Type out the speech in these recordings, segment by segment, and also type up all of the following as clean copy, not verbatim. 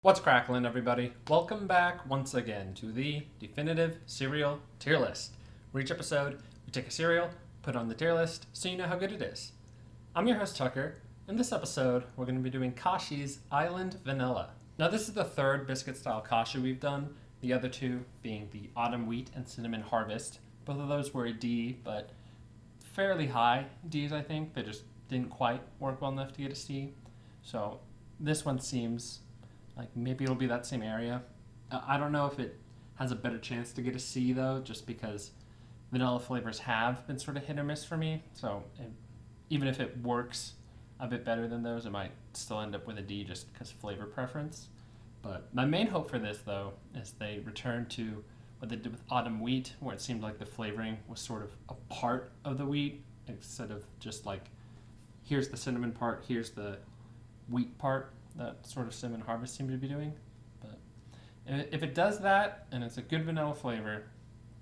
What's cracklin', everybody? Welcome back once again to the definitive cereal tier list. For each episode, we take a cereal, put it on the tier list, so you know how good it is. I'm your host, Tucker. In this episode, we're going to be doing Kashi's Island Vanilla. Now, this is the third biscuit-style Kashi we've done, the other two being the Autumn Wheat and Cinnamon Harvest. Both of those were a D, but fairly high Ds, I think. They just didn't quite work well enough to get a C. So this one seems like maybe it'll be that same area. I don't know if it has a better chance to get a C, though, just because vanilla flavors have been sort of hit or miss for me. So even if it works a bit better than those, it might still end up with a D just because flavor preference. But my main hope for this, though, is they return to what they did with Autumn Wheat, where it seemed like the flavoring was sort of a part of the wheat instead of just like, here's the cinnamon part, here's the wheat part that sort of Cinnamon Harvest seemed to be doing. But if it does that and it's a good vanilla flavor,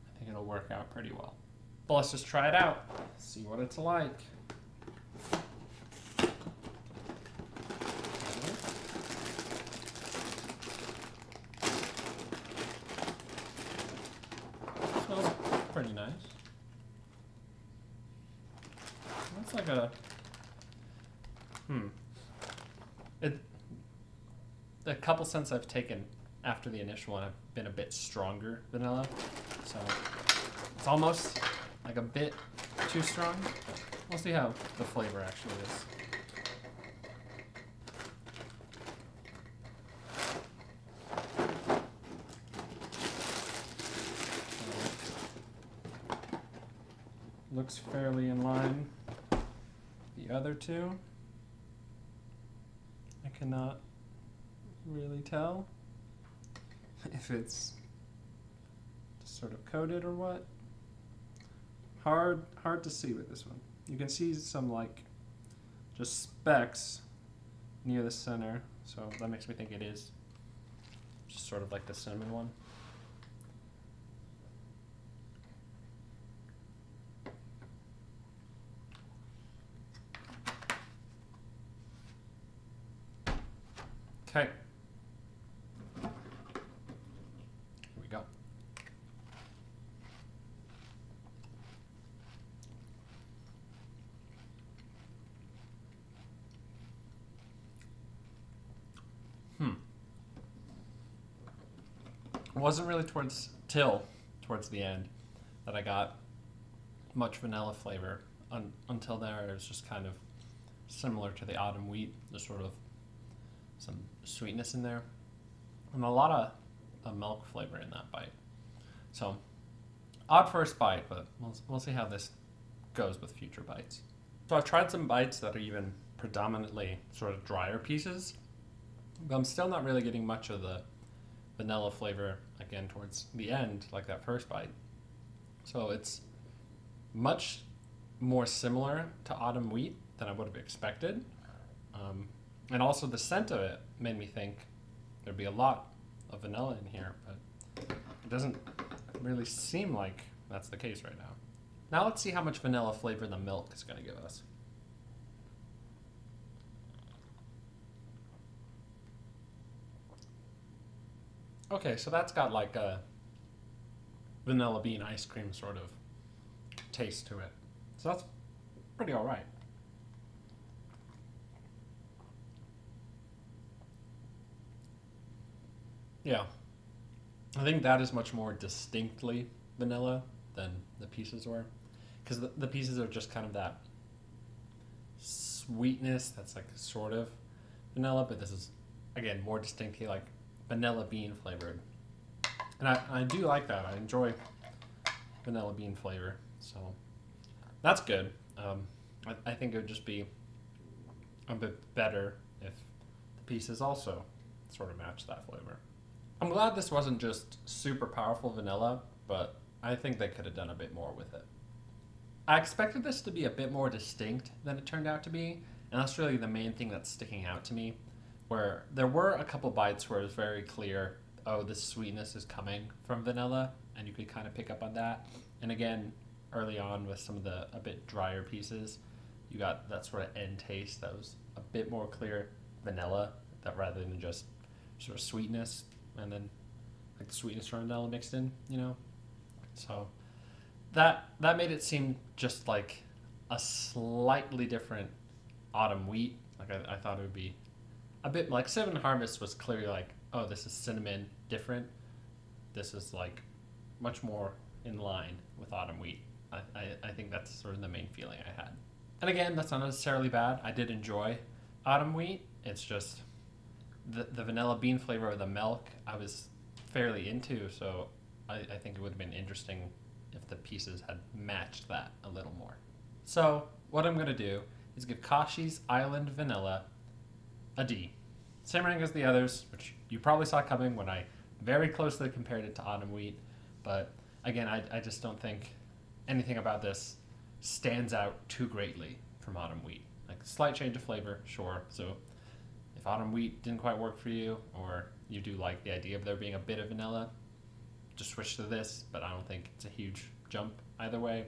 I think it'll work out pretty well. But let's just try it out, see what it's like. Smells pretty nice. Looks like the couple scents I've taken after the initial one have been a bit stronger vanilla, so it's almost like a bit too strong. We'll see how the flavor actually is. Looks fairly in line with the other two. I cannot really tell if it's just sort of coated or what. Hard to see with this one. You can see some like just specks near the center, so that makes me think it is just sort of like the cinnamon one. Okay. Here we go. It wasn't really towards the end that I got much vanilla flavor. Until there, it was just kind of similar to the Autumn Wheat, just sort of some sweetness in there, and a lot of milk flavor in that bite. So odd first bite, but we'll see how this goes with future bites. So I've tried some bites that are even predominantly sort of drier pieces, but I'm still not really getting much of the vanilla flavor again towards the end like that first bite. So it's much more similar to Autumn Wheat than I would have expected. And also the scent of it made me think there'd be a lot of vanilla in here, but it doesn't really seem like that's the case right now. Now let's see how much vanilla flavor the milk is going to give us. Okay, so that's got like a vanilla bean ice cream sort of taste to it. So that's pretty all right. Yeah, I think that is much more distinctly vanilla than the pieces were, because the pieces are just kind of that sweetness that's like sort of vanilla, but this is, again, more distinctly like vanilla bean flavored. And I do like that. I enjoy vanilla bean flavor, so that's good. I think it would just be a bit better if the pieces also sort of match that flavor. I'm glad this wasn't just super powerful vanilla, but I think they could have done a bit more with it. I expected this to be a bit more distinct than it turned out to be, and that's really the main thing that's sticking out to me, where there were a couple bites where it was very clear, oh, this sweetness is coming from vanilla, and you could kind of pick up on that. And again, early on with some of the a bit drier pieces, you got that sort of end taste that was a bit more clear vanilla, that rather than just sort of sweetness, and then like the sweetness from vanilla mixed in, you know. So that made it seem just like a slightly different autumn wheat. Like I thought it would be a bit like Cinnamon Harvest was clearly like, oh, this is cinnamon different. This is like much more in line with autumn wheat. I think that's sort of the main feeling I had. And again, that's not necessarily bad. I did enjoy autumn wheat. It's just the vanilla bean flavor of the milk I was fairly into, so I think it would have been interesting if the pieces had matched that a little more. So what I'm going to do is give Kashi's Island Vanilla a D. Same rank as the others, which you probably saw coming when I very closely compared it to autumn wheat. But again, I just don't think anything about this stands out too greatly from autumn wheat. Like slight change of flavor, sure. So if autumn wheat didn't quite work for you, or you do like the idea of there being a bit of vanilla, just switch to this, but I don't think it's a huge jump either way.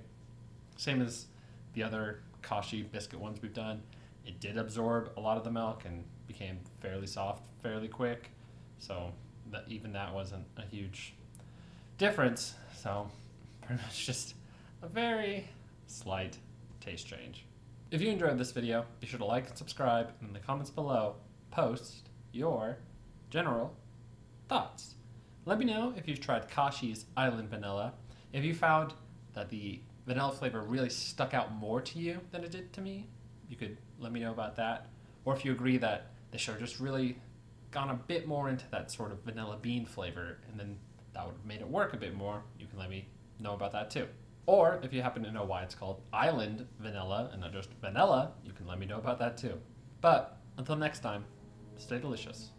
Same as the other Kashi biscuit ones we've done. It did absorb a lot of the milk and became fairly soft fairly quick, so even that wasn't a huge difference. So pretty much just a very slight taste change. If you enjoyed this video, be sure to like and subscribe, and in the comments below, post your general thoughts. Let me know if you've tried Kashi's Island Vanilla, if you found that the vanilla flavor really stuck out more to you than it did to me. You could let me know about that. Or if you agree that they should have just really gone a bit more into that sort of vanilla bean flavor, and then that would have made it work a bit more, you can let me know about that too. Or if you happen to know why it's called Island Vanilla and not just vanilla, you can let me know about that too. But until next time, stay delicious.